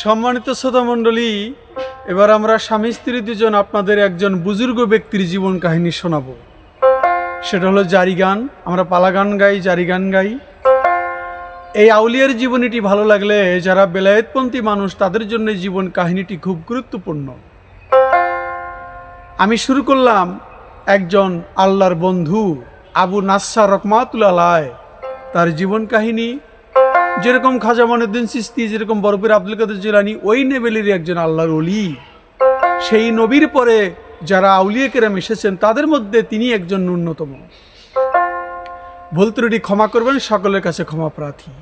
সম্মানিত শ্রোতা মণ্ডলী, এবার আমরা স্বামী স্ত্রী দুজন আপনাদের একজন বুজুর্গ ব্যক্তির জীবন কাহিনী শোনাবো। সেটা হলো জারি গান। আমরা পালা গান গাই, জারি গান গাই। এই আউলিয়ার জীবনীটি ভালো লাগলে যারা বেলায়েতপন্থী মানুষ তাদের জন্য জীবন কাহিনীটি খুব গুরুত্বপূর্ণ। আমি শুরু করলাম একজন আল্লাহর বন্ধু আবু নাসসার রহমাতুল্লাহ আলাইহ তার জীবন কাহিনী। যেরকম খাজা মঈনুদ্দিন চিশতি, যেরকম বরফির আব্দুল কাদের জিলানী, ওই লেভেলের একজন আল্লাহর ওলি। সেই নবীর পরে যারা আউলিয়া কেরাম এসেছেন তাদের মধ্যে তিনি একজন ন্যূনতম। ভুল ত্রুটি ক্ষমা করবেন, সকলের কাছে ক্ষমা প্রার্থী।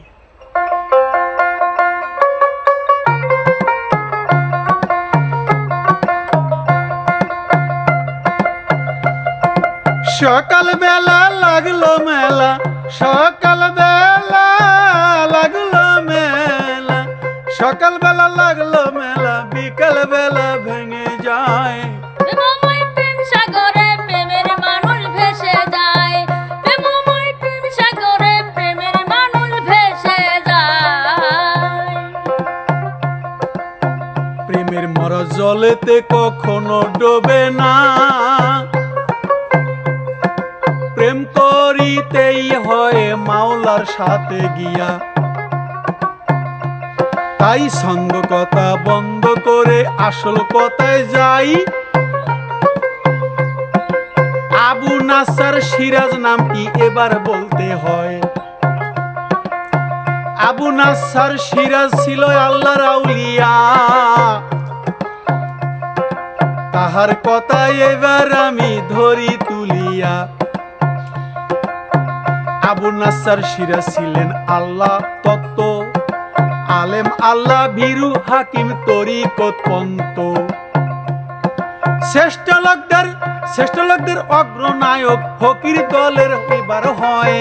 সকাল বেলা লাগলো মেলা, সকাল বেলা লাগলো মেলা, সকাল বেলা লাগলো মেলা, বিকাল বেলা ভেঙে যায়। প্রেমময় প্রেম সাগরে প্রেমের মানুষ ভেসে যায়, প্রেমময় প্রেম সাগরে প্রেমের মানুষ ভেসে যায়। প্রেমের মরা জলেতে কখনো ডোবে না, প্রেম করিতেই হয় মাওলার সাথে গিয়া। তাই ছন্দ কথা বন্ধ করে আসল কথায় যাই। আবু নাসসার সিরাজ নামটি এবার বলতে হয়। আবু নাসসার সিরাজ ছিল আল্লাহর আউলিয়া, তাহার কথা এবার আমি ধরি তুলিয়া। আবু নাসসার সিরাজ ছিলেন আল্লাহ তত্ত্ব, আলেম আল্লাহ ভীরু, হাকিম তরিকত পন্ত। শ্রেষ্ঠ লোকদের অগ্রনায়ক ফকির দলের এবার হয়।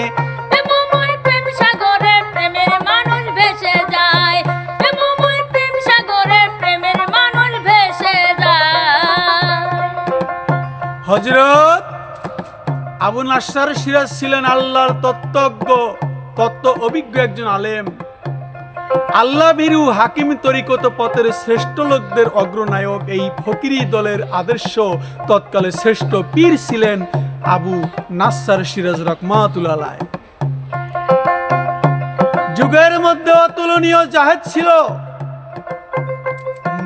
প্রেমময় প্রেম সাগরে প্রেমের মানুষ ভেসে যায়, প্রেমময় প্রেম সাগরে প্রেমের মানুষ ভেসে যায়। হযরত আবু নাসসার সিরাজ ছিলেন আল্লাহর তত্ত্ব অভিজ্ঞ একজন আলেম, আল্লাহ ভীরু, হাকিম তরিকত পথের শ্রেষ্ঠ লোকদের অগ্রনায়ক। এই ফকিরি দলের আদর্শ তৎকালে শ্রেষ্ঠ পীর ছিলেন আবু নাসসার সিরাজ রহমাতুল্লাহ আলাইহ। যুগের মধ্যে অতুলনীয় জাহেদ ছিল,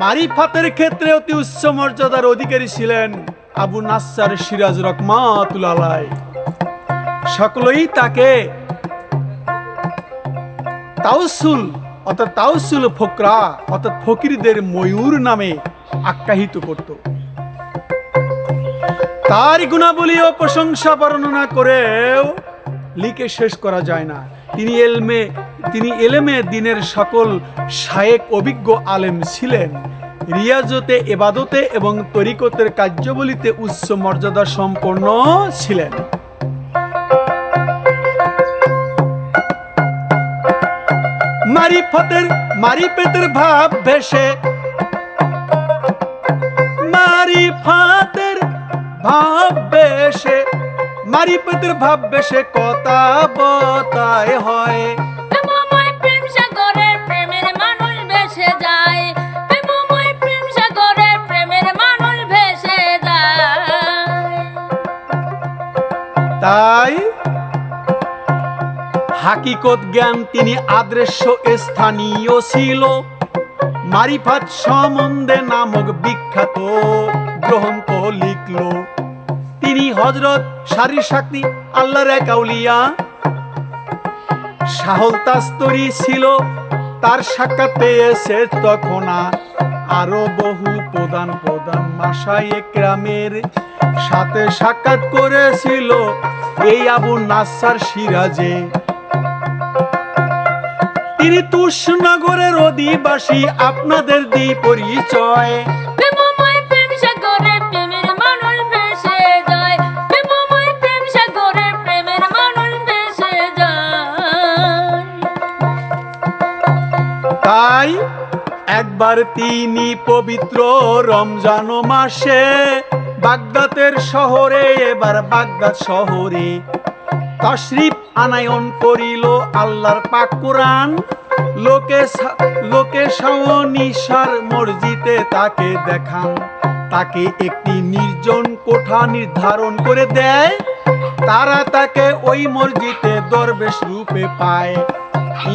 মারিফাতের ক্ষেত্রে অতি উচ্চ মর্যাদার অধিকারী ছিলেন আবু নাসসার সিরাজ রহমাতুল্লাহ আলাইহ। সকলেই তাকে তাওসুল ফকরা অর্থাৎ ফকিরদের ময়ূর নামে আখ্যায়িত করত। তার গুণাবলী ও প্রশংসা বর্ণনা করেও লিখে শেষ করা যায় না। তিনি এলেমে দিনের সকল শায়েক অভিজ্ঞ আলেম ছিলেন। রিয়াজতে, ইবাদতে এবং তরিকতের কার্যাবলীতে উচ্চ মর্যাদা সম্পন্ন ছিলেন। মারিফাতের ভাব ভেসে, মারিফাতের ভাব বেশে কথা বতায় হয়। প্রেমময় প্রেম সাগরে প্রেমের মানুষ ভেসে যায়, প্রেমময় প্রেম সাগরে প্রেমের মানুষ ভেসে যায়। তাই হাকিকত জ্ঞান তিনি আদর্শ স্থানীয় ছিল। মারিফাত সম্বন্ধে নামক বিখ্যাত গ্রন্থ লিখল তিনি। হযরত শারি শাকতি আল্লাহর এক আউলিয়া শাহুল তাস্তরি ছিল, তার সাক্ষাৎ পেয়েছে তখন। আরো বহু প্রধান মাশায়েখ কেরামের সাথে সাক্ষাৎ করেছিল এই আবু নাসসার সিরাজে। তিনি তুষনগরের অধিবাসী, আপনাদের দি পরিচয়। প্রেমময় প্রেম সাগরে প্রেমের মানুষ ভেসে যায়, প্রেমময় প্রেম সাগরে প্রেমের মানুষ ভেসে যায়। তাই একবার তিনি পবিত্র রমজান মাসে বাগদাদের শহরে, এবার বাগদাদ শহরে তাশরিফ আনায়ন করিল আল্লাহর পাক কোরআন। লোকে শাওনিশার মসজিদে তাকে দেখান, তাকে একটি নির্জন কোঠা নির্ধারণ করে দেয়। তারা তাকে ওই মসজিদে দরবেশ রূপে পায়।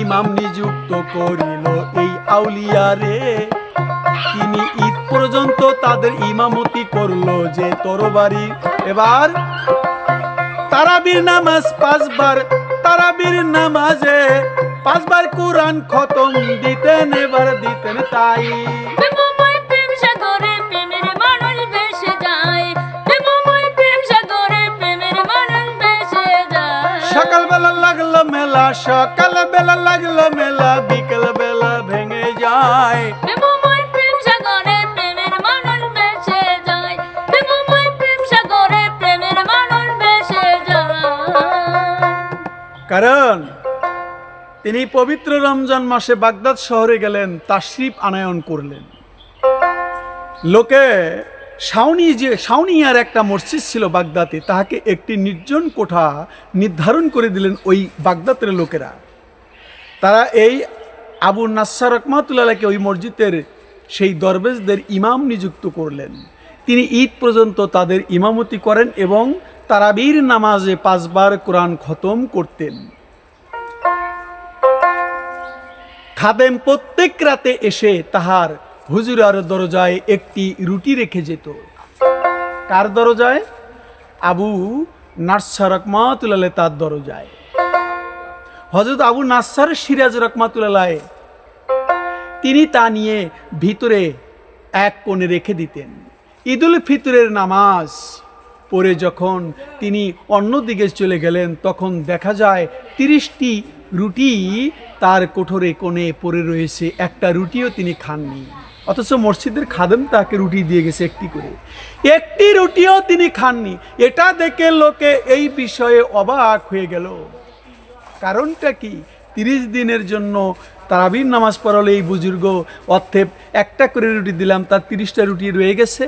ইমাম নিযুক্ত করিল এই আউলিয়ারে, তিনি ঈদ পর্যন্ত তাদের ইমামতি করলো যে তরবারি। এবার তারাবির নামাজ 5 বার, তারাবির নামাজে 5 বার কোরআন খতম দিতেন, এবার দিতেন তাই। প্রেমময় প্রেম সাগরে প্রেমের মানুষ ভেসে যায়, প্রেমময় প্রেম সাগরে প্রেমের মানুষ ভেসে যায়। সকালবেলা লাগলো মেলা, সকালবেলা লাগলো মেলা, বিকেল বেলা ভেঙে যায়। প্রেমময় প্রেম সাগরে প্রেমের মানুষ ভেসে যায়, প্রেমময় প্রেম সাগরে প্রেমের মানুষ ভেসে যায়। কারণ তিনি পবিত্র রমজান মাসে বাগদাদ শহরে গেলেন, তাশরিফ আনায়ন করলেন। লোকে শাওনিয়ার একটা মসজিদ ছিল বাগদাদে, তাহাকে একটি নির্জন কোঠা নির্ধারণ করে দিলেন ওই বাগদাদের লোকেরা। তারা এই আবু নাসসার রহমাতুল্লাহকে ওই মসজিদের সেই দরবেশদের ইমাম নিযুক্ত করলেন। তিনি ঈদ পর্যন্ত তাদের ইমামতি করেন এবং তারাবির নামাজে 5 বার কোরআন খতম করতেন। খাদেম প্রত্যেক রাতে এসে তাহার হুজুরার দরজায় একটি রুটি রেখে যেত। কার দরজায়? আবু নাসসার রহমাতুল্লাহ তার দরজায়। হযরত আবু নাসসার সিরাজ রহমাতুল্লাহ তিনি তা নিয়ে ভিতরে এক কোণে রেখে দিতেন। ঈদুল ফিতরের নামাজ পরে যখন তিনি অন্যদিকে চলে গেলেন, তখন দেখা যায় 30টি রুটি তার কোঠরে কোণে পড়ে রয়েছে, একটা রুটিও তিনি খাননি। অথচ মসজিদের খাদেম তাকে রুটি দিয়ে গেছে একটি করে, একটি রুটিও তিনি খাননি। এটা দেখে লোকে এই বিষয়ে অবাক হয়ে গেল। কারণটা কি? 30 দিনের জন্য তারাবির নামাজ পড়ালে এই বুজুর্গ, অর্থে একটা করে রুটি দিলাম, তার 30টা রুটি রয়ে গেছে।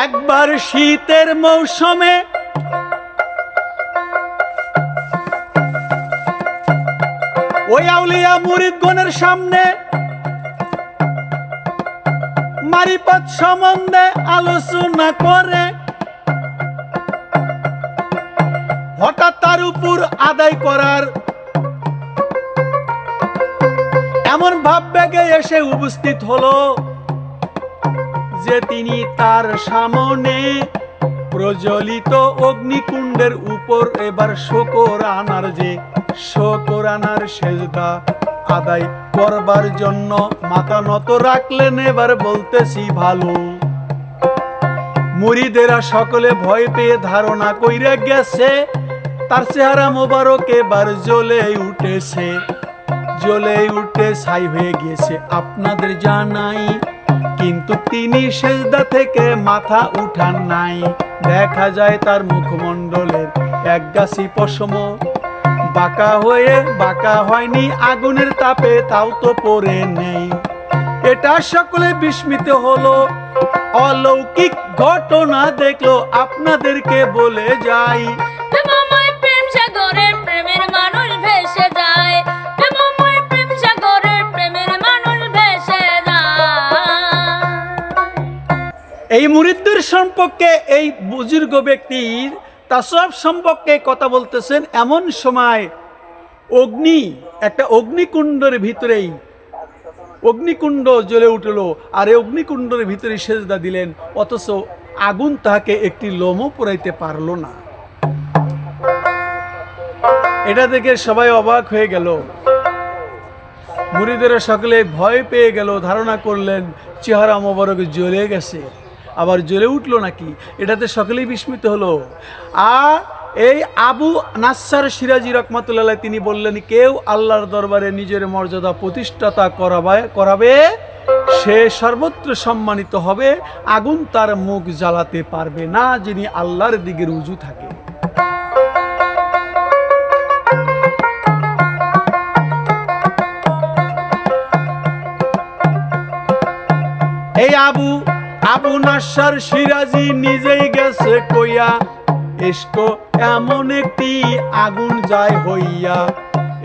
একবার শীতের মৌসুমে ওই আউলিয়া মুরিদগণের সামনে মারিফাত সম্বন্ধে আলোচনা করে হঠাৎ তার উপর আদায় করার এমন ভাব বেগে এসে উপস্থিত হলো যে তিনি তার সামনে প্রজ্বলিত অগ্নিকুণ্ডের উপর এবার শোকরানার সেজদা আদায় করবার জন্য মাথা নত রাখলেন। এবার বলতেছি ভালো। মুরিদেরা সকলে ভয় পেয়ে ধারণা কইরা গেছে তার চেহারা মোবারক এবার জ্বলে উঠে ছাই হয়ে গেছে আপনাদের জানাই, কিন্তু তিনি সেজদা থেকে মাথা উঠান নাই। দেখা যায় তার মুখমণ্ডলের এক গাছি পশম বাঁকা হয়নি আগুনের তাপে, তাও তো পড়ে নেই। এটা সকলে বিস্মিত হলো, অলৌকিক ঘটনা দেখলো, আপনাদেরকে বলে যাই। প্রেমময় প্রেম সাগরে প্রেমের মানুষ ভেসে যায়, প্রেমময় প্রেম সাগরে প্রেমের মানুষ ভেসে যায়। এই মুরিদদের সম্পর্কে, এই বুজুর্গ ব্যক্তির তাসওয়ুফ সম্পর্কে কথা বলতেছেন। এমন সময় একটা অগ্নিকুণ্ডের ভিতরেই অগ্নিকুণ্ড জ্বলে উঠল, আর এই অগ্নিকুণ্ডের ভিতরে সেজদা দিলেন, অথচ আগুন তাহাকে একটি লোমও পোড়াইতে পারল না। এটা দেখে সবাই অবাক হয়ে গেল। মুরিদেরা সকলে ভয় পেয়ে গেল, ধারণা করলেন চেহারা মোবারক জ্বলে গেছে, আবার জ্বলে উঠলো নাকি। এটাতে সকলেই বিস্মিত হলো। আর এই আবু নাসসার সিরাজি রহমাতুল্লাহ তিনি বললেন, কেউ আল্লাহর দরবারে নিজের মর্যাদা প্রতিষ্ঠাতা করাবে সে সর্বত্র সম্মানিত হবে, আগুন তার মুখ জ্বালাতে পারবে না যিনি আল্লাহর দিকে রুজু থাকে। এই আবু নাসসার সিরাজি নিজেই গেছে কইয়া, ইশক এমন একটি আগুন যায় হইয়া,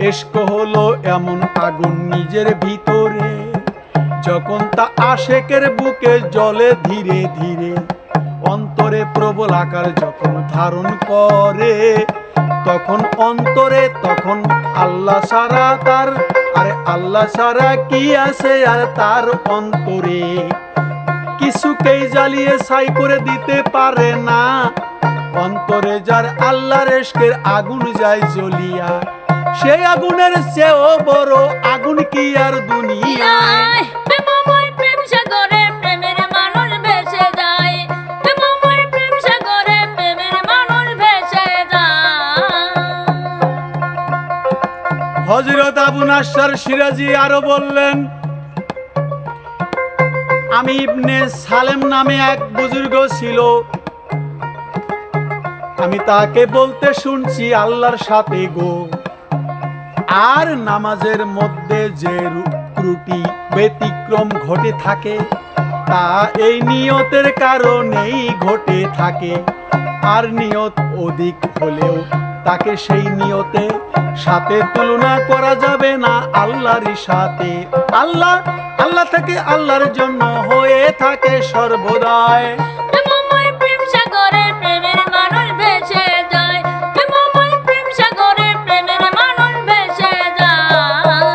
ইশক হলো এমন আগুন নিজের ভিতরে, যখন তা আশেকের বুকে জ্বলে ধীরে ধীরে, অন্তরে প্রবল আকার যখন ধারণ করে, তখন অন্তরে তখন আল্লাহ সারা তার, আরে আল্লাহ সারা কি আছে আর তার অন্তরে, কিছুকেই জ্বালিয়ে ছাই করে দিতে পারে না, অন্তরে যার আল্লাহর ইশকের আগুন যায় জ্বলিয়া, সেই আগুনের চেয়েও বড় আগুন কি আর দুনিয়ায়। প্রেমময় প্রেম সাগরে প্রেমের মানুষ ভেসে যায়, প্রেমময় প্রেম সাগরে প্রেমের মানুষ ভেসে যায়। হযরত আবু নাসর সিরাজি আরো বললেন, আমি ইবনে সালেম নামে এক বুজুর্গ ছিল, আমি তাকে বলতে শুনছি আল্লাহর সাথে গো, আর নামাজের মধ্যে যে ত্রুটি ব্যতিক্রম ঘটে থাকে, তা এই নিয়তের কারণেই ঘটে থাকে, আর নিয়ত অধিক হলেও তাকে সেই নিয়তে সাথে তুলনা করা যাবে না আল্লাহর সাথে। আল্লাহ আল্লাহ থেকে আল্লাহর জন্য হয়ে থাকে সর্বদাই। প্রেমময় প্রেম সাগরে প্রেমের মানুষ ভেসে যায়, প্রেমময় প্রেম সাগরে প্রেমের মানুষ ভেসে যায়।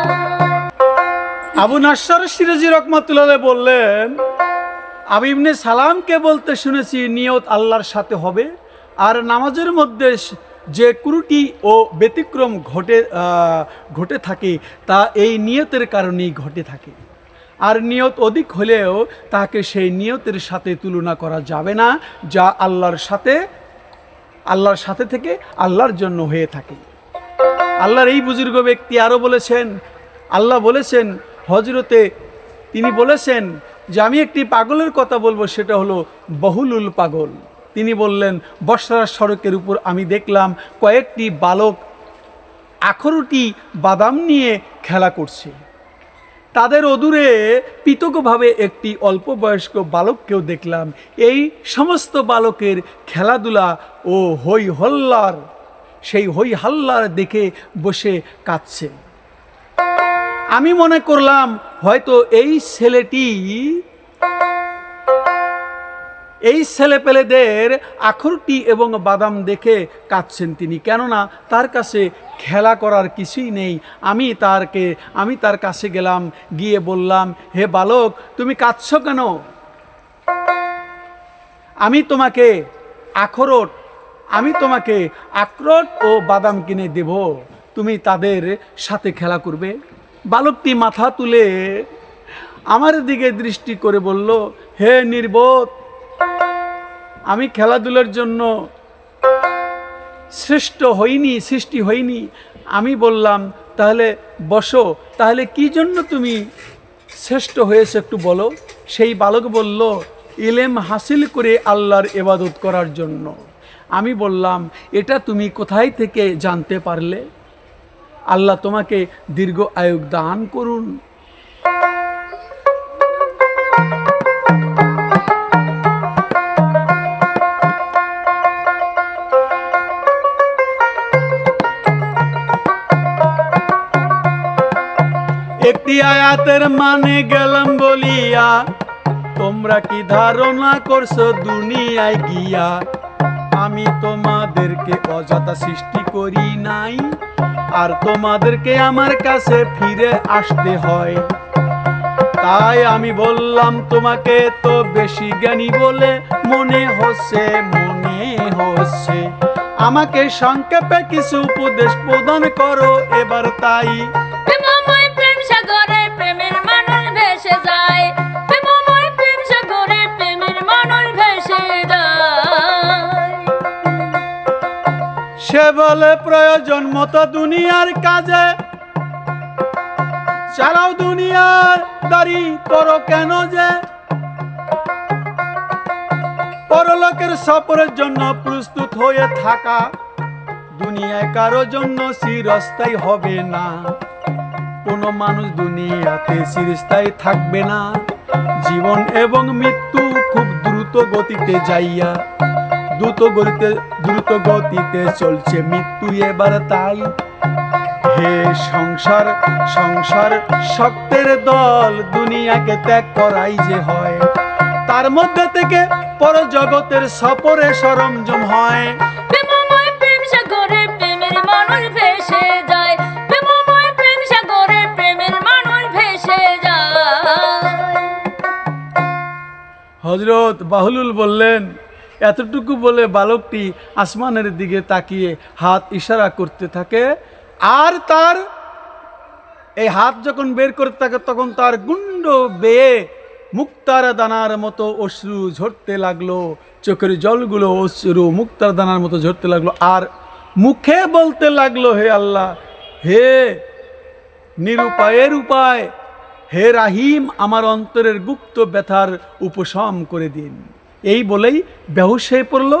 আবু নাসর সিরাজি রহমাতুল্লাহ বললেন, আমি ইবনে সালামকে বলতে শুনেছি নিয়ত আল্লাহর সাথে হবে, আর নামাজের মধ্যে যে ত্রুটি ও ব্যতিক্রম ঘটে থাকে তা এই নিয়তের কারণেই ঘটে থাকে, আর নিয়ত অধিক হলেও তাকে সেই নিয়তের সাথে তুলনা করা যাবে না, যা আল্লাহর সাথে থেকে আল্লাহর জন্য হয়ে থাকে। আল্লাহর এই বুজুর্গ ব্যক্তি আরও বলেছেন, আল্লাহ বলেছেন হজরতে, তিনি বলেছেন যে আমি একটি পাগলের কথা বলবো, সেটা হলো বহুলুল পাগল। তিনি বললেন, বসরা সড়কের উপর আমি দেখলাম কয়েকটি বালক আখরুটি বাদাম নিয়ে খেলা করছে, তাদের অদূরে পৃথকভাবে একটি অল্প বয়স্ক বালককেও দেখলাম। এই সমস্ত বালকের খেলাধুলা ও হই হল্লার, সেই হই হাল্লার দেখে বসে কাঁদছে। আমি মনে করলাম হয়তো এই ছেলেপেলেদের আখরটি এবং বাদাম দেখে কাঁদছেন তিনি, কেননা তার কাছে খেলা করার কিছুই নেই। আমি তার কাছে গেলাম, গিয়ে বললাম, হে বালক, তুমি কাঁদছো কেন? আমি তোমাকে আখরোট ও বাদাম কিনে দেব, তুমি তাদের সাথে খেলা করবে। বালকটি মাথা তুলে আমার দিকে দৃষ্টি করে বলল, হে নির্বোধ, আমি খেলাধুলার জন্য সৃষ্টি হইনি। আমি বললাম, তাহলে বসো, তাহলে কি জন্য তুমি শ্রেষ্ঠ হয়েছে একটু বলো। সেই বালক বলল, ইলম হাসিল করে আল্লাহর ইবাদত করার জন্য। আমি বললাম, এটা তুমি কোথায় থেকে জানতে পারলে? আল্লাহ তোমাকে দীর্ঘ আয়ু দান করুন। একটি আয়াতের মানে গেলাম বলিয়া, তোমরা কি ধারণা করছো দুনিয়ায় গিয়া আমি তোমাদেরকে অযথা সৃষ্টি করি নাই, আর তোমাদেরকে আমার কাছে ফিরে আসতে হয়। তাই আমি বললাম, তোমাকে তো বেশি জ্ঞানী বলে মনে হচ্ছে, আমাকে সংক্ষেপে কিছু উপদেশ প্রদান করো এবার। তাই প্রেমময় প্রেম সাগরে প্রেমের মানুষ ভেসে যায়, প্রেমময় প্রেম সাগরে প্রেমের মানুষ ভেসে যায়। সে বলে, প্রয়োজন মতো দুনিয়ার কাজে চালাও, দুনিয়ার দাঁড়ি করো কেন যে, পরলোকের সফরের জন্য প্রস্তুত হয়ে থাকা, দুনিয়ায় কারো জন্য চিরস্থায়ী হবে না। কোনো মানুষ দুনিয়াতে চিরস্থায়ী থাকবে না। জীবন এবং মৃত্যু খুব দ্রুত গতিতে যাইয়া দ্রুত গতিতে চলছে মৃত্যু এবার তাই। হে সংসার সংসার শক্তের দল, দুনিয়াকে ত্যাগ করাই যে হয়, তার মধ্যে থেকে পর জগতের সপরে সরঞ্জাম হয়। প্রেমময় প্রেম সাগরে প্রেমের মানুষ ভেসে যায়, প্রেমময় প্রেম সাগরে প্রেমের মানুষ ভেসে যায়। হযরত বাহলুল বললেন, এতটুকু বলে বালকটি আসমানের দিকে তাকিয়ে হাত ইশারা করতে থাকে, আর তার এই হাত যখন বের করতে থাকে তখন তার গুন্ড বেয়ে মুক্তার দানার মতো অশ্রু ঝরতে লাগলো, চোখের জলগুলো অশ্রু মুক্তার দানার মতো ঝরতে লাগলো, আর মুখে বলতে লাগলো, হে আল্লাহ, হে নিরুপায়ের উপায়, হে রাহিম, আমার অন্তরের গুপ্ত ব্যথার উপশম করে দিন। এই বলেই বেহুশ হয়ে পড়ল।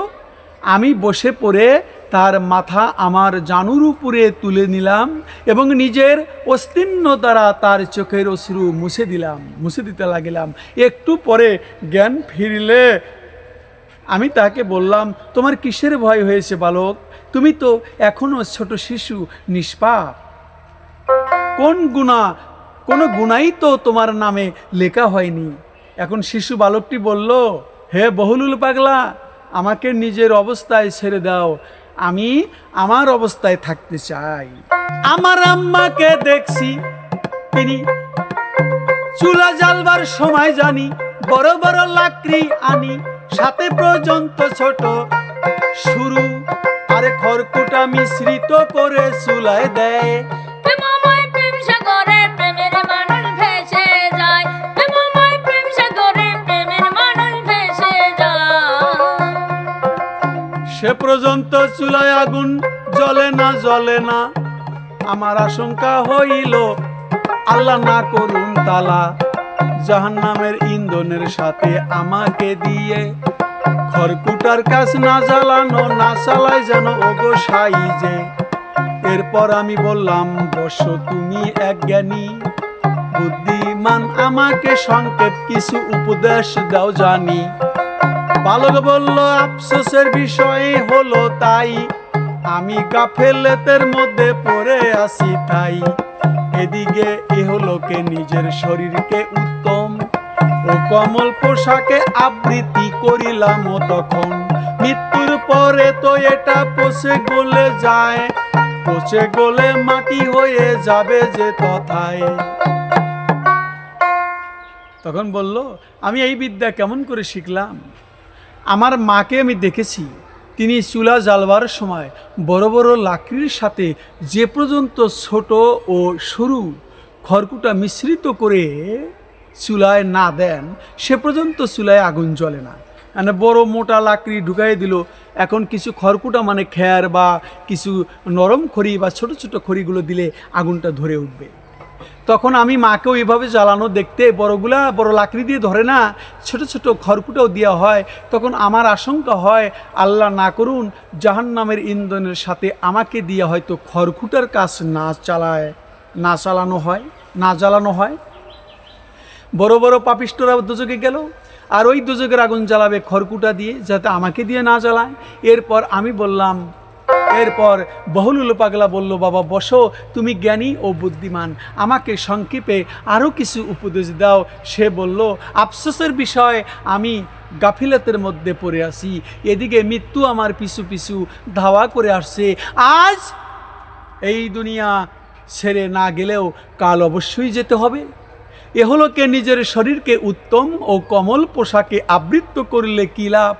আমি বসে পড়ে তার মাথা আমার জানুর উপরে তুলে নিলাম এবং নিজের অস্তীর্ণ দ্বারা তার চোখের অশ্রু মুছে দিতে লাগিলাম। একটু পরে জ্ঞান ফিরলে আমি তাকে বললাম, তোমার কিসের ভয় হয়েছে বালক? তুমি তো এখনো ছোট শিশু, নিষ্পাপ। কোনো গুনাই তো তোমার নামে লেখা হয়নি। এখন শিশু বালকটি বলল, হে বহুলুল পাগলা, আমাকে নিজের অবস্থায় ছেড়ে দাও, আমি আমার অবস্থায় থাকতে চাই। আমার আম্মাকে দেখছি, তিনি চুলা জ্বালবার সময় জানি বড় বড় লাকড়ি আনি, সাথে পর্যন্ত ছোট শুরু, আরে খড়কুটা মিশ্রিত করে চুলায় দেয়। প্রেমময় প্রেম সাগরে প্রেমের মানুষ ভেসে যায়, প্রেমময় প্রেম সাগরে প্রেমের মানুষ ভেসে যায়। সে পর্যন্ত চুলায় আগুন জ্বলে না, আমার আশঙ্কা হইল আল্লাহ না করুন তালা জাহান্নামের ইন্ধনের সাথে আমাকে দিয়ে খড়কুটার কাজ না জ্বালানো, না চালায় যেন ওগো সাইজে। এরপর আমি বললাম, বসো তুমি এক জ্ঞানী বুদ্ধিমান, আমাকে সংক্ষেপ কিছু উপদেশ দাও জানি। বালক বলল, আফসোসের বিষয় হলো তাই, আমি গাফেলেতের মধ্যে পড়ে আছি তাই। এদিকে ইহলোকে নিজের শরীরকে উত্তম ও কমল পোশাকে আবৃত্তি করিলাম তখন। মৃত্যুর পরে তো এটা পচে গলে যায়, পচে গলে মাটি হয়ে যাবে যে তথায়। তখন বলল, আমি এই বিদ্যা কেমন করে শিখলাম? আমার মাকে আমি দেখেছি, তিনি চুলা জ্বালবার সময় বড় বড় লাকড়ির সাথে যে পর্যন্ত ছোট ও সরু খড়কুটা মিশ্রিত করে চুলায় না দেন, সে পর্যন্ত চুলায় আগুন জ্বলে না। মানে বড় মোটা লাকড়ি ঢুকাই দিল, এখন কিছু খড়কুটা মানে খ্যার বা কিছু নরম খড়ি বা ছোট ছোট খড়িগুলো দিলে আগুনটা ধরে উঠবে। তখন আমি মাকেও এইভাবে জ্বালানো দেখতে, বড় লাকড়ি দিয়ে ধরে না, ছোট ছোট খড়কুটাও দেওয়া হয়। তখন আমার আশঙ্কা হয়, আল্লাহ না করুন জাহান্নামের ইন্ধনের সাথে আমাকে দিয়ে হয়তো খড়কুটার কাজ না জ্বালানো হয়। বড় বড় পাপিষ্টরা দোজকে গেল, আর ওই দোজকের আগুন জ্বালাবে খড়কুটা দিয়ে, যাতে আমাকে দিয়ে না জ্বালায়। এরপর বহুলুল পাগলা বলল, বাবা বসো, তুমি জ্ঞানী ও বুদ্ধিমান, আমাকে সংক্ষেপে আরও কিছু উপদেশ দাও। সে বলল, আফসোসের বিষয়, আমি গাফিলতের মধ্যে পড়ে আছি, এদিকে মৃত্যু আমার পিছু পিছু ধাওয়া করে আসছে। আজ এই দুনিয়া ছেড়ে না গেলেও কাল অবশ্যই যেতে হবে। এহলোকে নিজের শরীরকে উত্তম ও কমল পোশাকে আবৃত্ত করলে কী লাভ?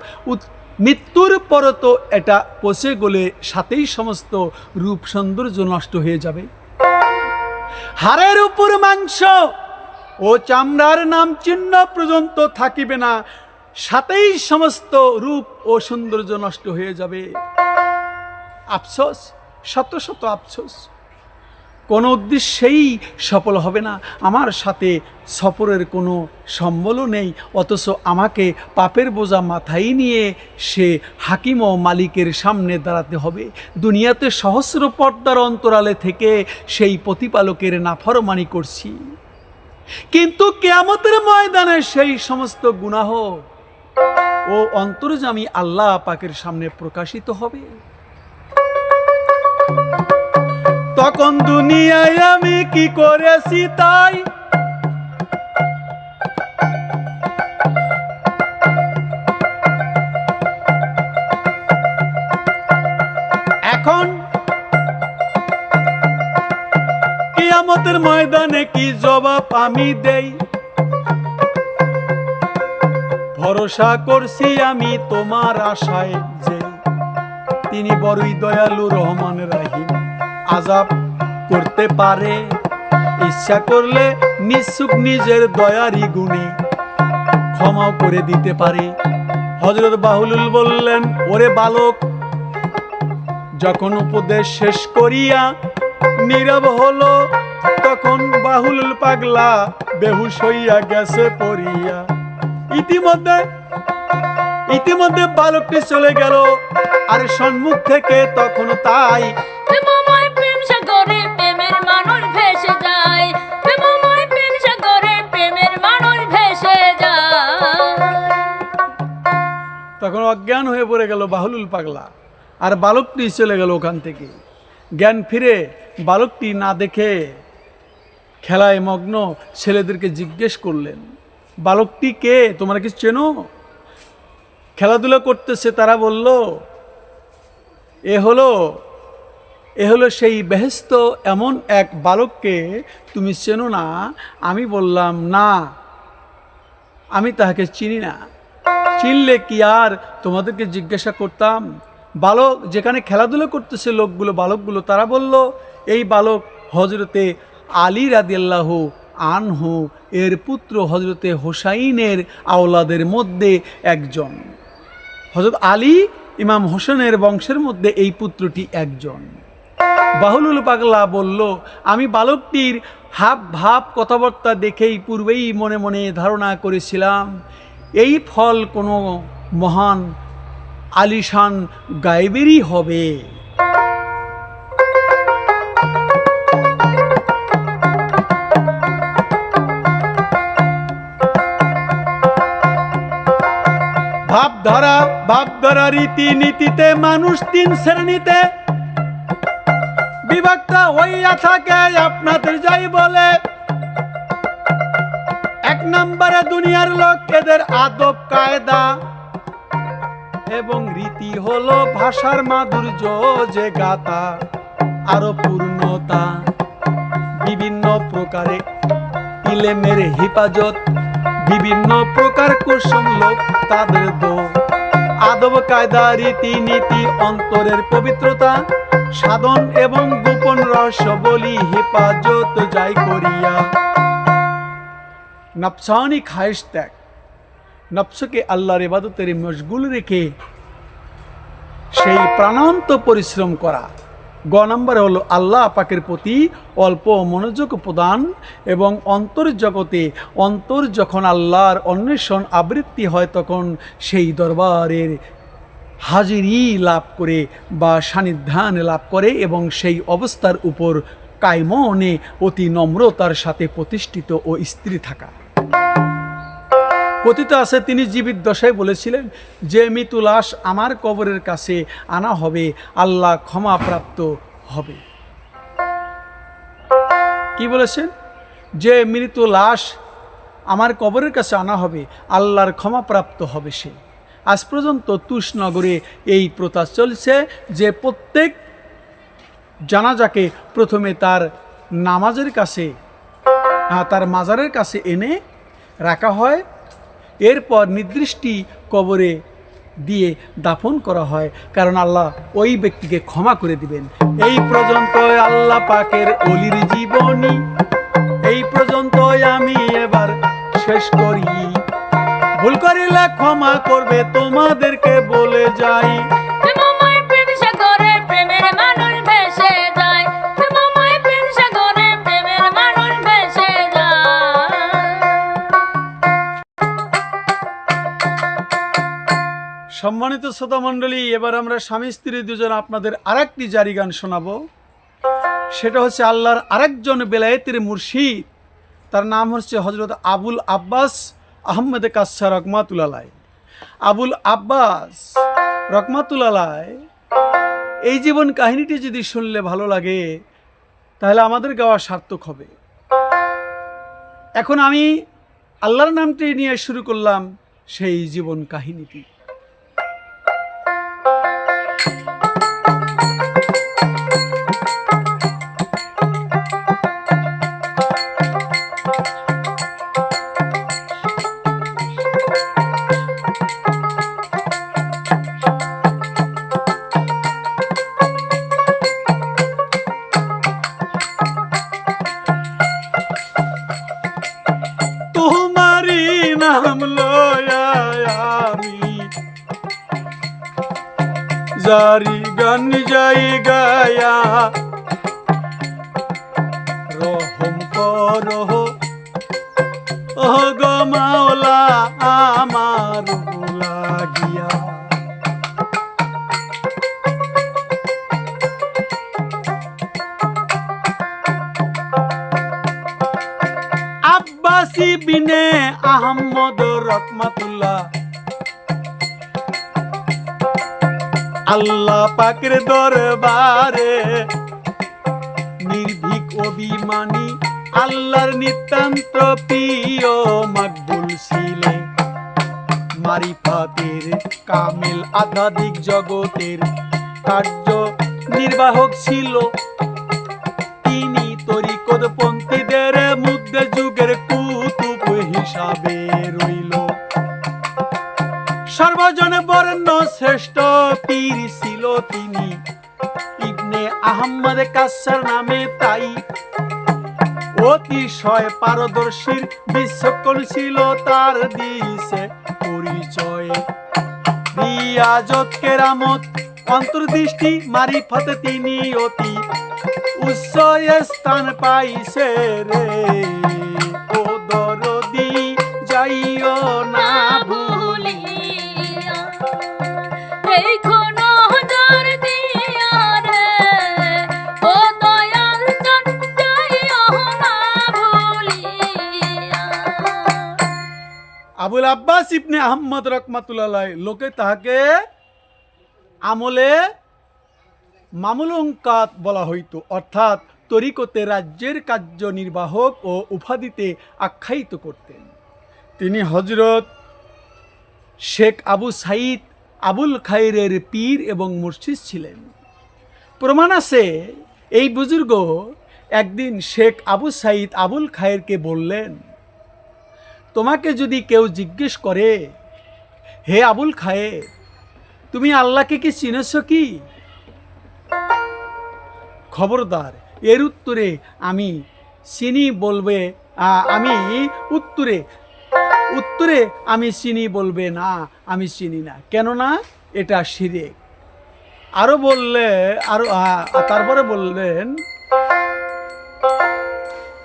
মৃত্যুর পর তো এটা পচে গলে সাথেই সমস্ত রূপ সৌন্দর্য নষ্ট হয়ে যাবে। হাড়ের উপর মাংস ও চামড়ার নাম চিহ্ন পর্যন্ত থাকিবে না, সাথেই সমস্ত রূপ ও সৌন্দর্য নষ্ট হয়ে যাবে। আফসোস, শত শত আফসোস, কোনো উদ্দেশ্যেই সফল হবে না। আমার সাথে সফরের কোনো সম্বলও নেই, অথচ আমাকে পাপের বোঝা মাথায় নিয়ে সে হাকিম ও মালিকের সামনে দাঁড়াতে হবে। দুনিয়াতে সহস্র পর্দার অন্তরালে থেকে সেই প্রতিপালকের নাফরমানি করছি, কিন্তু কিয়ামতের ময়দানে সেই সমস্ত গুনাহ ও অন্তর্যামী আল্লাহ পাকের সামনে প্রকাশিত হবে। তখন দুনিয়ায় আমি কি করেছি তাই এখন কিয়ামতের ময়দানে কি জবাব আমি দেই? ভরসা করছি আমি তোমার আশায় যে তিনি বড়ই দয়ালু রহমান রাহিম, আযাব করতে পারে ইচ্ছা করলে নিঃসুক নিজের দয়ারই গুণে ক্ষমাও করে দিতে পারে। হযরত বাহুলুল বললেন, ওরে বালক, যখন উপদেশ শেষ করিয়া নীরব হলো তখন বাহুলুল পাগলা বেহুশ হইয়া গেছে পড়িয়া। ইতিমধ্যে বালকটি চলে গেল আর সম্মুখ থেকে তখন তাই প্রেমময় প্রেম সাগরে প্রেমের মানুষ ভেসে যায়, প্রেমময় প্রেম সাগরে প্রেমের মানুষ ভেসে যায়। তখন অজ্ঞান হয়ে পড়ে গেল বাহুলুল পাগলা আর বালকটি চলে গেল ওখান থেকে। জ্ঞান ফিরে বালকটি না দেখে খেলায় মগ্ন ছেলেদেরকে জিজ্ঞেস করলেন, বালকটি কে, তোমরা কি চেনো? খেলাধুলা করতেছে। তারা বলল, এ হলো সেই বেহেশত এমন এক বালককে তুমি চেনো না? আমি বললাম, না, আমি তাহাকে চিনি না। চিনলে কি আর তোমাদেরকে জিজ্ঞাসা করতাম? বালক যেখানে খেলাধুলা করতেছে বালকগুলো তারা বলল, এই বালক হজরতে আলী রাদিয়াল্লাহু আনহু এর পুত্র হজরতে হোসাইনের আওলাদের মধ্যে একজন। হজরত আলী ইমাম হোসেনের বংশের মধ্যে এই পুত্রটি একজন। বাহুলুল পাগলা বলল, আমি বালকটির হাব ভাব কথাবার্তা দেখেই পূর্বেই মনে মনে ধারণা করেছিলাম এই ফল কোনো মহান আলিশান গায়েবেরই হবে। ভাবধারা রীতিনীতিতে মানুষ তিন শ্রেণীতে বিভক্ত হইয়া থাকে আপনাদের যাই বলে। এক নম্বরে দুনিয়ার লোক, এদের আদব কায়দা এবং রীতি হলো ভাষার মাধুর্য যে গাতা আরো পূর্ণতা, বিভিন্ন প্রকারে ইলেমের হেফাজত, বিভিন্ন প্রকার কুসুম লোক তাদের দো। আদব কায়দা রীতি নীতি অন্তরের পবিত্রতা সাধন এবং গোপন রহস্য বলি হেফাজত যাই করিয়া। নফসানি খায়েশ ত্যাগ, নফসকে আল্লাহর ইবাদতের মশগুল রেখে সেই প্রাণান্ত পরিশ্রম করা। গ নম্বরে হলো আল্লাহ পাকের প্রতি অল্প মনোযোগ প্রদান এবং অন্তর যখন আল্লাহর অন্বেষণ আবৃত্তি হয় তখন সেই দরবারের হাজিরি লাভ করে বা সান্নিধ্যান লাভ করে এবং সেই অবস্থার উপর কায়মনে অতি নম্রতার সাথে প্রতিষ্ঠিত ও স্থির থাকা। কথিত আছে তিনি জীবিত দশায় বলেছিলেন, যে মৃত্যু লাশ আমার কবরের কাছে আনা হবে আল্লাহ ক্ষমা প্রাপ্ত হবে। কি বলেছেন? যে মৃত্যু লাশ আমার কবরের কাছে আনা হবে আল্লাহর ক্ষমা প্রাপ্ত হবে সে। আজ পর্যন্ত তুষ নগরে এই প্রথা চলছে যে প্রত্যেক জানাজাকে প্রথমে তার নামাজের কাছে তার মাজারের কাছে এনে রাখা হয়, এরপর নির্দিষ্ট কবরে দিয়ে দাফন করা হয়, কারণ আল্লাহ ওই ব্যক্তিকে ক্ষমা করে দিবেন। এই পর্যন্ত আল্লাহ পাকের অলির জীবনী, এই পর্যন্ত আমি এবার শেষ করি। ভুল করিলে ক্ষমা করবে তোমাদেরকে বলে যাই। প্রেমময় প্রেম সাগরে প্রেমের মানুষ ভেসে যায়, প্রেমময় প্রেম সাগরে প্রেমের মানুষ ভেসে যায়। সম্মানিত শ্রোতা মণ্ডলী, এবার আমরা স্বামী স্ত্রী দুজন আপনাদের আরেকটি জারি গান শোনাবো। সেটা হচ্ছে আল্লাহর আরেকজন বেলায়েতের মুর্শিদ, তার নাম হচ্ছে হযরত আবুল আব্বাস আহমেদ কাচ্ছা রহমাতুল্লাহ আলাইহি। আবুল আব্বাস রহমাতুল্লাহ এই জীবন কাহিনীটি যদি শুনলে ভালো লাগে তাহলে আমাদের গাওয়া সার্থক হবে। এখন আমি আল্লাহর নামটি নিয়ে শুরু করলাম সেই জীবন কাহিনীটি। তোমারি নাম লয়া আমি জারি গান যাই গায়া, রহম করহ ও গো মাওলা আমার লাগিয়া। আব্বাসী বিনে আহমদ রহমাতুল্লাহ আল্লাহ পাকের দরবারে নির্ভীক অভিমানী আল্লাহর নিতান্ত প্রিয় মাকবুল ছিলেন। মারিফাতের কামিল আধ্যাত্মিক জগতের কার্য নির্বাহক ছিল তিনি। তরিকতপন্থীদের মধ্যে যুগের কুতুব হিসাবে রইল। সর্বজন বর্ণ শ্রেষ্ঠ পীর ছিল তিনি। ইবনে আহমদ কাসার নামে তাই অতিশয় পারদর্শীর বিচক্ষণ ছিল তার দিছে পরিচয়। রিয়াজত কেরামত অন্তর্দৃষ্টি মারিফতে তিনি অতি উচ্চ স্থান পাইছে রে। ও দরদি যাইও না ভুলিয়া, রেখো নজর দিয়া রে, ও দয়াল জন যাইও না ভুলিয়া। আবুল আব্বাস ইবনে আহমদ রহমাতুল্লাহ লোকে তাহাকে আমলে মামুলুঙ্কাত বলা হইতো, অর্থাৎ তরিকতে রাজ্যের কার্যনির্বাহক ও উপাধিতে আখ্যায়িত করতেন। তিনি হযরত শেখ আবু সাঈদ আবুল খায়রের পীর এবং মুর্শিদ ছিলেন। প্রমাণ আছে এই বুজুর্গ একদিন শেখ আবু সাঈদ আবুল খায়রকে বললেন, তোমাকে যদি কেউ জিজ্ঞেস করে, হে আবুল খায়ের, তুমি আল্লাহকে কি চিনেছ কি? খবরদার এর উত্তরে আমি চিনি বলবে, আমি উত্তরে আমি চিনি বলবে না, আমি চিনি না, কেননা এটা শিরক। আরো বললে তারপরে বললেন,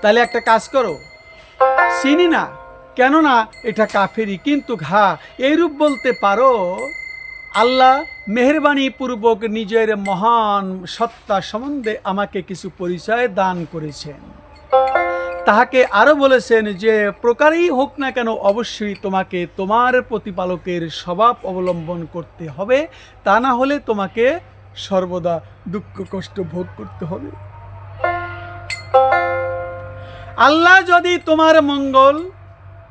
তাহলে একটা কাজ করো, চিনি না কেননা এটা কাফেরি, কিন্তু এইরূপ বলতে পারো, আল্লাহ মেহেরবানি পূর্বক নিজের মহান সত্তা সম্বন্ধে আমাকে কিছু পরিচয় দান করেছেন। তাহাকে আরো বলেছেন যে প্রকারেই হোক না কেন অবশ্যই তোমাকে তোমার প্রতিপালকের স্বভাব অবলম্বন করতে হবে, তা না হলে তোমাকে সর্বদা দুঃখ কষ্ট ভোগ করতে হবে। আল্লাহ যদি তোমার মঙ্গল,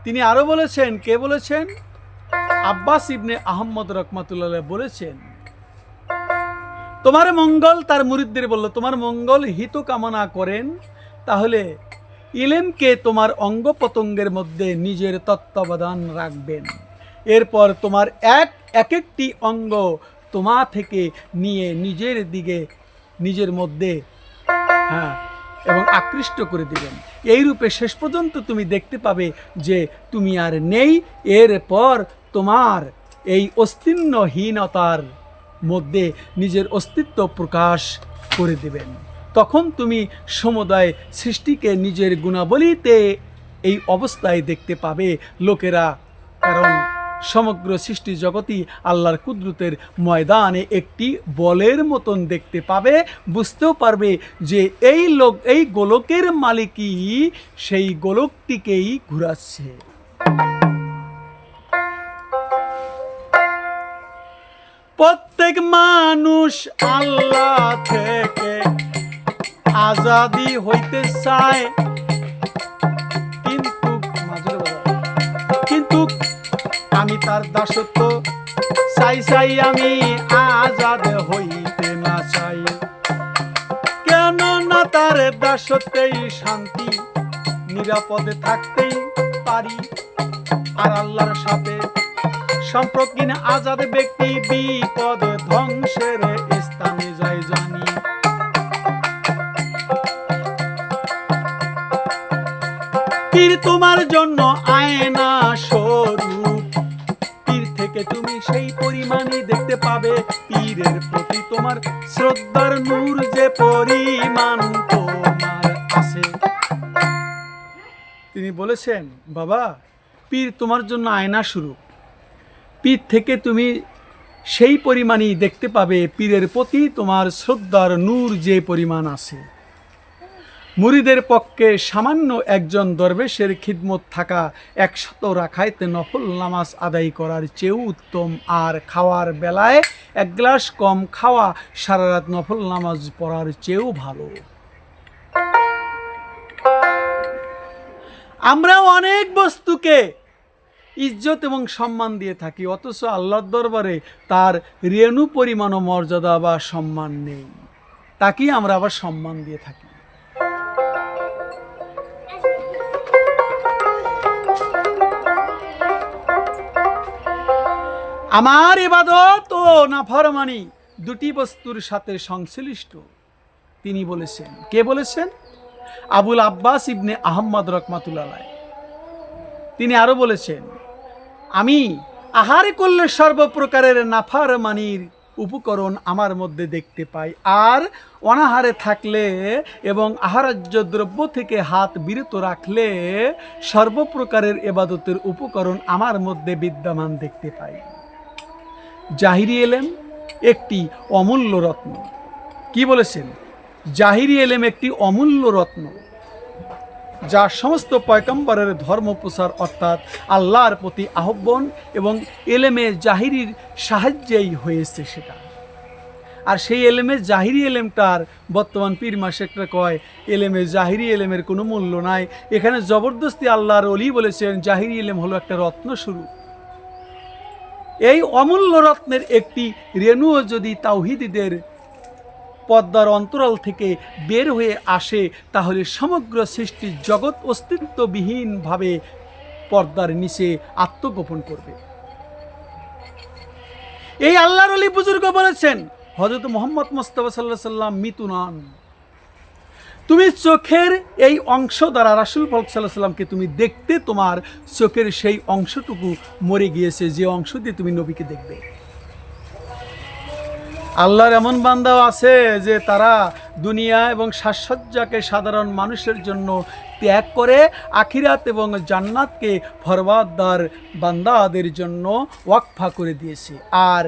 তিনি আরো বলেছেন, কে বলেছেন? আব্বাস ইবনে আহমদ রহমাতুল্লাহ বলেছেন, তোমার মঙ্গল, তার মুরিদদের বলল, তোমার মঙ্গল হিত কামনা করেন, তাহলে ইলমকে তোমার অঙ্গ প্রত্যঙ্গের মধ্যে নিজের তত্ত্বাবধান রাখবেন। এরপর তোমার একটি অঙ্গ তোমা থেকে নিয়ে নিজের দিকে নিজের মধ্যে এবং আকৃষ্ট করে দিবেন। এই রূপে শেষ পর্যন্ত তুমি দেখতে পাবে যে তুমি আর নেই। এরপর তোমার এই অস্তিত্বহীনতার মধ্যে নিজের অস্তিত্ব প্রকাশ করে দিবেন। তখন তুমি সমুদায় সৃষ্টিকে নিজের গুণাবলীতে এই অবস্থায় দেখতে পাবে লোকেরা, কারণ সমগ্র সৃষ্টি জগতই আল্লাহর কুদরতের ময়দানে একটি বলের মতন দেখতে পাবে, বুঝতেও পারবে যে এই গোলকের মালিকই সেই গোলকটিকেই ঘুরাচ্ছে। অনেক মানুষ আল্লাহ থেকে আজাদি হইতে চায়, কিন্তু আমি তার দাসত্ব চাই, আমি আজাদ হইতে না চাই। কেন না তার দাসত্বেই শান্তি, নিরাপদে থাকতেই পারি। আর আল্লাহর সাথে সম্পর্কহীন আজাদ ব্যক্তি বিপদে ধ্বংসের স্থানে যায় জানি। পীর তোমার জন্য আয়না স্বরূপ, পীর থেকে তুমি সেই পরিমাণই দেখতে পাবে। পীরের প্রতি তোমার শ্রদ্ধার নূর যে পরিমাণ তোমার আছে। তিনি বলেছেন, বাবা পীর তোমার জন্য আয়না স্বরূপ, পীর থেকে তুমি সেই পরিমাণই দেখতে পাবে। পীরের প্রতি তোমার শ্রদ্ধার নূর যে পরিমাণ আছে। মুরিদের পক্ষে সামান্য একজন দরবেশের খিদমত থাকা 100 রাকাতে নফল নামাজ আদায় করার চেয়েও উত্তম। আর খাওয়ার বেলায় 1 গ্লাস কম খাওয়া সারা রাত নফল নামাজ পড়ার চেয়েও ভালো। আমরা অনেক বস্তুকে ইজ্জত এবং সম্মান দিয়ে থাকি, অথচ আল্লাহর দরবারে তার রেণু পরিমাণ মর্যাদা বা সম্মান নেই। তাকেই আমরা আবার সম্মান দিয়ে থাকি। আমার ইবাদত ও নাফরমানি দুটি বস্তুর সাথে সংশ্লিষ্ট। তিনি বলেছেন, কে বলেছেন? আবুল আব্বাস ইবনে আহমদ রহমাতুল্লাহ আলাইহি। তিনি আরো বলেছেন, আমি আহার করলে সর্বপ্রকারের নাফরমানির উপকরণ আমার মধ্যে দেখতে পাই, আর অনাহারে থাকলে এবং আহারাজ্য দ্রব্য থেকে হাত বিরত রাখলে সর্বপ্রকারের ইবাদতের উপকরণ আমার মধ্যে বিদ্যমান দেখতে পাই। জাহিরি এলেম একটি অমূল্য রত্ন। কি বলেছেন? জাহিরি এলেম একটি অমূল্য রত্ন, যা সমস্ত পয়গম্বরের ধর্ম প্রচার অর্থাৎ আল্লাহর প্রতি আহ্বান এবং এলেমে জাহিরির সাহায্যেই হয়েছে সেটা। আর সেই এলেমে জাহিরি এলেমটার বর্তমান পীর মাসেকরা কয় এলেমে জাহিরি এলেমের কোনো মূল্য নাই। এখানে জবরদস্তি আল্লাহর ওলি বলেছেন জাহিরি এলেম হলো একটা রত্নস্বরূপ। এই অমূল্য রত্নের একটি রেণুও যদি তাওহীদীদের পদ্মার অন্তরাল থেকে বের হয়ে আসে, তাহলে সমগ্র সৃষ্টির জগৎ অস্তিত্ববিহীনভাবে পর্দার নিচে আত্মগোপন করবে। এই আল্লাহর ওলি বুজুর্গ বলেছেন, হযরত মুহাম্মদ মুস্তাফা সাল্লাল্লাহু আলাইহি সাল্লাম মৃত্যু নন। তুমি চোখের এই অংশ দ্বারা রাসূল পাক সাল্লাল্লাহু আলাইহি সাল্লামকে তুমি দেখতে, তোমার চোখের সেই অংশটুকু মরে গিয়েছে যে অংশ দিয়ে তুমি নবীকে দেখবে। আল্লাহর এমন বান্দাও আছে যে তারা দুনিয়া এবং সাজসজ্জাকে সাধারণ মানুষের জন্য ত্যাগ করে আখিরাত এবং জান্নাতকে ফরওয়ারদার বান্দাদের জন্য ওয়াকফা করে দিয়েছে, আর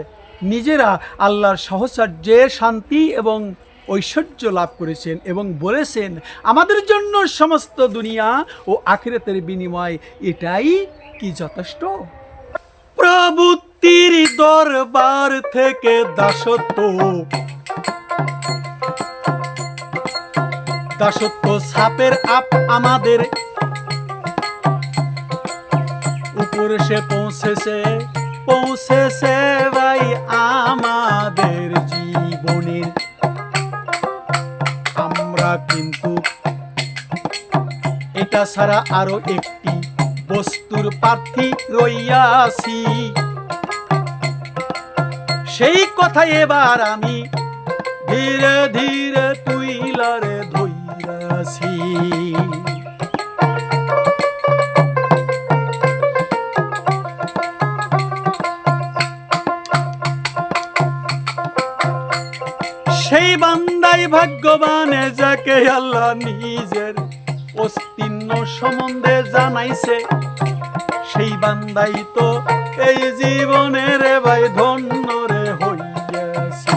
নিজেরা আল্লাহর সাহচর্যে শান্তি এবং ঐশ্বর্য লাভ করেছেন এবং বলেছেন আমাদের জন্য সমস্ত দুনিয়া ও আখিরাতের বিনিময় এটাই কি যথেষ্ট? প্রভুতির দরবার থেকে দাসত্ব ছাপের আপ আমাদের উপরে সে পৌঁছেছে ভাই আমাদের জীবনের। আমরা কিন্তু এটা ছাড়া আরো একটি বস্তুর প্রার্থী রইয়াছি, সেই কথা এবার আমি ধীরে ধীরে তুইলারে ধইরাছি। সেই বান্দাই ভাগ্যবান যাকে আল্লাহ নিজের অস্তিত্ব সম্বন্ধে জানাইছে, সেই বান্দাই তো এই জীবনের ভাই ধন্য রে হইয়াছে।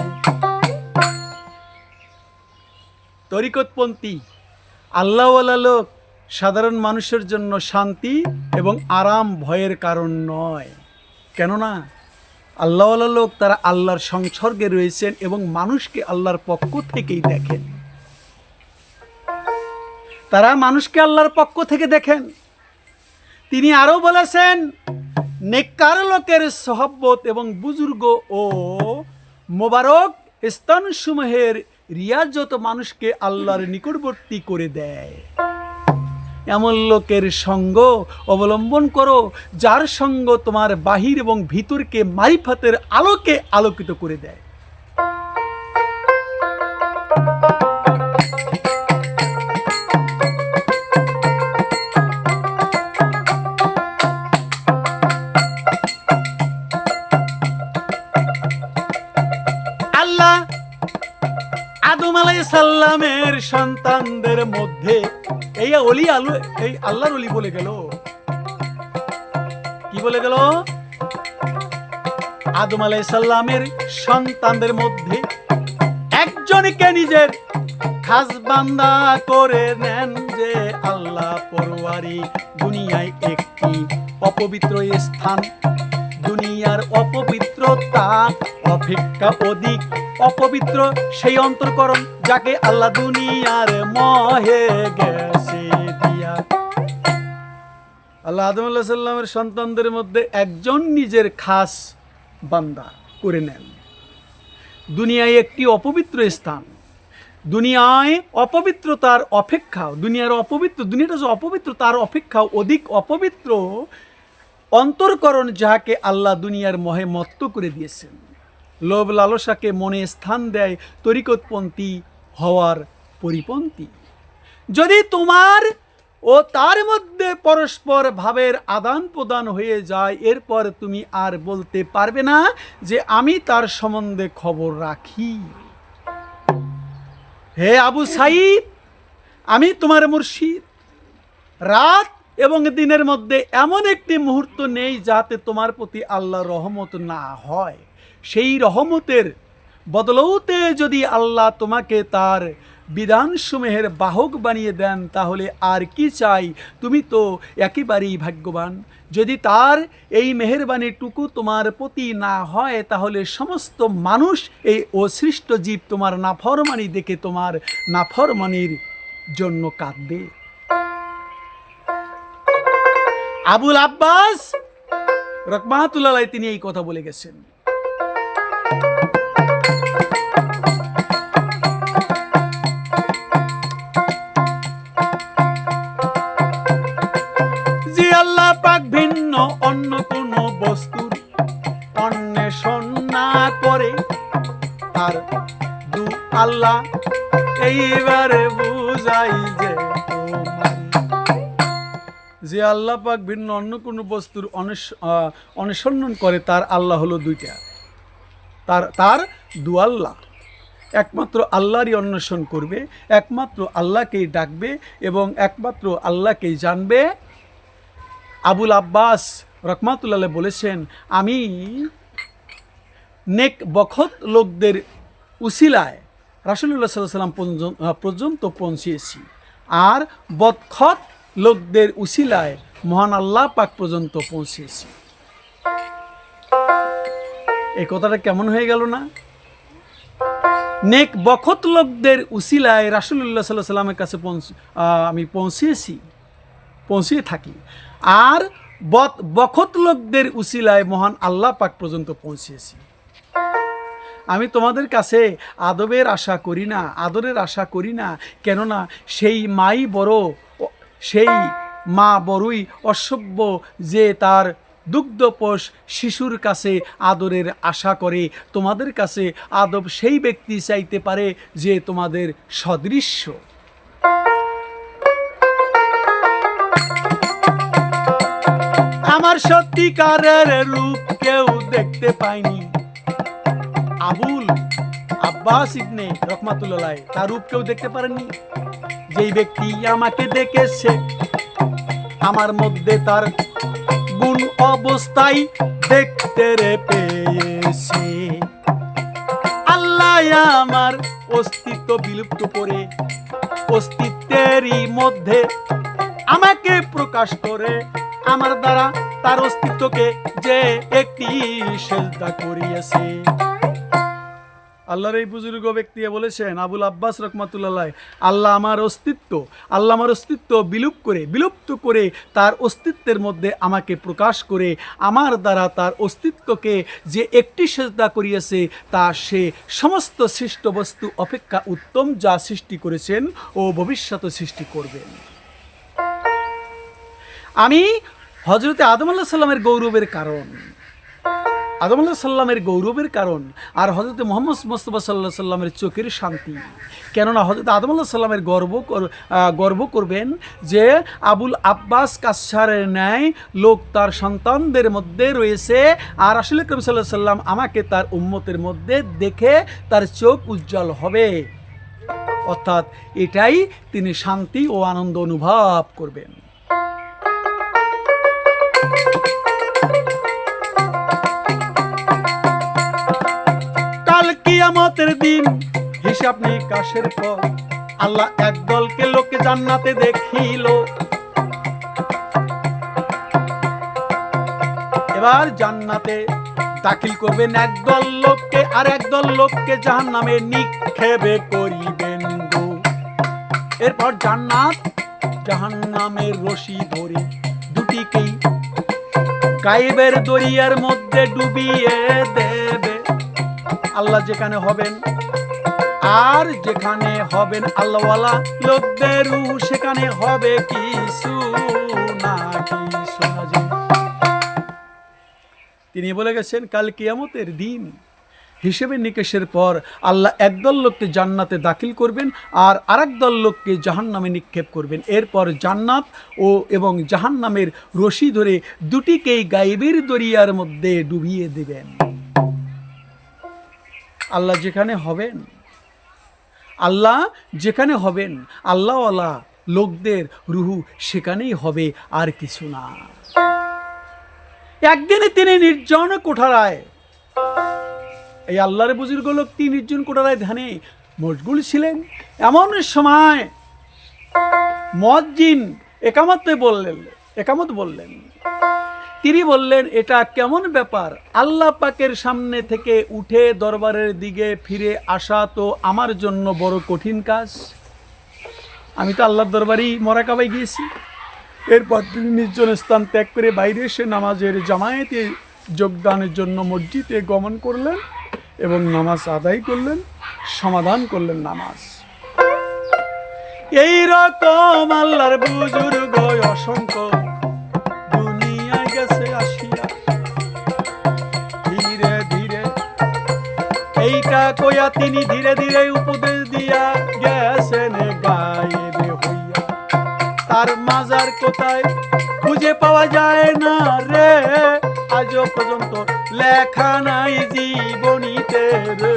তরিকতপন্থী আল্লাহওয়ালা লোক সাধারণ মানুষের জন্য শান্তি এবং আরাম ভয়ের কারণ নয়, কেননা আল্লাহওয়ালা লোক তারা আল্লাহর সংসর্গে রয়েছেন এবং মানুষকে আল্লাহর পক্ষ থেকেই দেখেন। তারা মানুষকে আল্লাহর পক্ষ থেকে দেখেন। তিনি আরো বলেছেন, নেককার লোকের সহবত এবং বুজুর্গ ও মোবারক স্থানসমূহের রিয়াজত মানুষকে আল্লাহর নিকটবর্তী করে দেয়। এমন লোকের সঙ্গ অবলম্বন করো যার সঙ্গ তোমার বাহির এবং ভিতরকে মারিফাতের আলোকে আলোকিত করে দেয়। আল্লাহ আদম আলাইহিস সালামের সন্তানদের মধ্যে এই আল্লাহর ওলি বলে গেল, কি বলে গেল? আদম আলাইহিস সালামের সন্তানদের মধ্যে একজনকে নিজের খাস বান্দা করে নেন যে আল্লাহ পরওয়ারি দুনিয়ায় একটি অপবিত্র স্থান, দুনিয়ার অপবিত্রতা অপেক্ষা অধিক অপবিত্র সেই অন্তরকরণ যাকে আল্লাহ দুনিয়ার মহে গেছে দিয়া। আল্লাহ আদম আলাইহিস সালামের সন্তানদের মধ্যে একজন নিজের খাস বান্দা করে নেন। দুনিয়ায় একটি অপবিত্র স্থান, দুনিয়ায় অপবিত্রতার অপেক্ষাও দুনিয়াটা যে অপবিত্র তার অপেক্ষাও অধিক অপবিত্র অন্তরকরণ যাকে আল্লাহ দুনিয়ার মহে মত্ত করে দিয়েছেন। লোভ লালসাকে মনে স্থান দেয় তরিকতপন্থী হওয়ার পরিপন্থী। যদি তোমার ও তার মধ্যে পরস্পর ভাবের আদান প্রদান হয়ে যায়, এরপর তুমি আর বলতে পারবে না যে আমি তার সম্বন্ধে খবর রাখি। হে আবু সাইদ, আমি তোমার মুর্শিদ। রাত এবং দিনের মধ্যে এমন একটি মুহূর্ত নেই যাতে তোমার প্রতি আল্লাহর রহমত না হয়। সেই রহমতের বদলতে যদি আল্লাহ তোমাকে তার বিধানসমূহের বাহক বানিয়ে দেন তাহলে আর কি চাই? তুমি তো একেবারেই ভাগ্যবান। যদি তার এই মেহেরবানিটুকু তোমার প্রতি না হয় তাহলে সমস্ত মানুষ এই অসৃষ্ট জীব তোমার নাফরমানি দেখে তোমার নাফরমানির জন্য কাঁদবে। আবুল আব্বাস রহমাতুল্লাহ আলাইহি তিনি এই কথা বলে গেছেন। যে আল্লাহ পাক ভিন্ন অন্য কোন বস্তুর অন্বেষণ না করে তার দু আল্লাহ এইবারে বুঝাই যে আল্লাহ পাক ভিন্ন অন্য কোনো বস্তুর অনুসন্ধান করে তার আল্লাহ হলো দুইটা, তার দু আল্লাহ। একমাত্র আল্লাহরই অন্বেষণ করবে, একমাত্র আল্লাহকেই ডাকবে এবং একমাত্র আল্লাহকেই জানবে। আবুল আব্বাস রহমাতুল্লাহ বলেছেন, আমি নেক বখত লোকদের উসিলায় রাসূলুল্লাহ সাল্লাল্লাহু আলাইহি ওয়াসাল্লাম পর্যন্ত পৌঁছিয়েছি, আর বদখত লোকদের উসিলায় মহান আল্লাহ পাক পর্যন্ত পৌঁছেছি। এই কথাটা কেমন হয়ে গেল না? নেক বখত লোকদের উসিলায় রাসূলুল্লাহ সাল্লাল্লাহু আলাইহি ওয়াসাল্লামের কাছে আমি পৌঁছিয়ে থাকি, আর বখত লোকদের উসিলায় মহান আল্লাহ পাক পর্যন্ত পৌঁছেছি। আমি তোমাদের কাছে আদরের আশা করি না, কেননা সেই মা বড়ই অসভ্য যে তার দুগ্ধপোষ শিশুর কাছে আদরের আশা করে। তোমাদের কাছে আদব সেই ব্যক্তি চাইতে পারে যে তোমাদের সদৃশ্য। আমার সত্যিকারের রূপ কেউ দেখতে পায়নি। আবুল আব্বাস ইবনে রহমাতুল্লাহ তার রূপ কেউ দেখতে পারেননি। যেই ব্যক্তি আমাকে দেখেছে আমার মধ্যে তার গুণ অবস্থায় দেখতে পেয়েছে। আল্লাহ আমার অস্তিত্ব বিলুপ্ত করে অস্তিত্বেরই মধ্যে আমাকে প্রকাশ করে আমার দ্বারা তার অস্তিত্বকে যে একটি সেজদা করিয়েছে। আল্লাহর এই বুজুর্গ ব্যক্তি বলেছেন, আবুল আব্বাস রহমাতুল্লাহ, আল্লাহ আমার অস্তিত্ব বিলুপ্ত করে তার অস্তিত্বের মধ্যে আমাকে প্রকাশ করে আমার দ্বারা তার অস্তিত্বকে যে একটি সেজদা করিয়েছে তা সে সমস্ত সৃষ্ট বস্তু অপেক্ষা উত্তম যা সৃষ্টি করেছেন ও ভবিষ্যতে সৃষ্টি করবেন। আমি হযরতে আদম আলাইহিস সালামের গৌরবের কারণ, আদম আলাইহিস সালামের গৌরবের কারণ, আর হযরত মুহাম্মদ মুস্তাফা সাল্লাল্লাহু আলাইহি সাল্লামের চোখের শান্তি। কেননা হযরত আদম আলাইহিস সালামের গর্ব করবেন যে আবুল আব্বাস কাচ্ছারের ন্যায় লোক তার সন্তানদের মধ্যে রয়েছে, আর রাসূল আকরাম সাল্লাল্লাহু আলাইহি সাল্লাম আমাকে তার উম্মতের মধ্যে দেখে তার চোখ উজ্জ্বল হবে। অর্থাৎ এটাই তিনি শান্তি ও আনন্দ অনুভব করবেন। কাল কিয়ামতের দিন হিসাব নিকাশের পর আল্লাহ একদলকে লোককে জান্নাতে দেখিল। এবার জান্নাতে দাখিল করবেন একদল লোককে, আর একদল লোককে জাহান্নামে নিক্ষেপে করিবেন। এরপর জান্নাত জাহান্নামের রশি ধরে দুটিকেই গায়েবের দরিয়ার মধ্যে ডুবিয়ে দেবে। আল্লাহ যেখানে হবেন, আর যেখানে হবেন আল্লাহওয়ালা লোকদের রূহ, সেখানে হবে কিছু না কিছু না। তিনি বলে গেছেন কাল কিয়ামতের দিন হিসেবে নিকেশের পর আল্লাহ একদল লোককে জান্নাতে দাখিল করবেন, আর আরেক দল লোককে জাহান্নামে নিক্ষেপ করবেন। এরপর জান্নাত এবং জাহান্নামের রশি ধরে দুটিকেই গায়েবের দরিয়ার মধ্যে ডুবিয়ে দেবেন। আল্লাহ যেখানে হবেন আল্লাহওয়ালা লোকদের রুহু সেখানেই হবে, আর কিছু না। একদিনে তিনি নির্জন কোঠারায়, এই আল্লাহর বুজুর্গ লোকটি নির্জন কোঠারায় ধ্যানে মশগুল ছিলেন। এমন সময় মুয়াজ্জিন একামত বললেন। তিনি বললেন, এটা কেমন ব্যাপার? আল্লাহ পাকের সামনে থেকে উঠে দরবারের দিকে ফিরে আসা তো আমার জন্য বড় কঠিন কাজ। আমি তো আল্লাহর দরবারেই মরাকাবায় গিয়েছি। এরপর তিনি নির্জন স্থান ত্যাগ করে বাইরে এসে নামাজের জামায়াতে যোগদানের জন্য মসজিদে গমন করলেন এবং নামাজ আদায় করলেন, সমাধান করলেন নামাজ। এই রকম আল্লাহর বুজুর্গ অসংখ্য দুনিয়ায় গেছে আসিয়া, ধীরে ধীরে এইটা কইয়া তিনি ধীরে ধীরে উপদেশ দিয়া গেছেন গায়েবে হইয়া। তার মাজার কোথায় খুঁজে পাওয়া যায় না রে, আজও পর্যন্ত লেখা নাই জীবনীতে রে।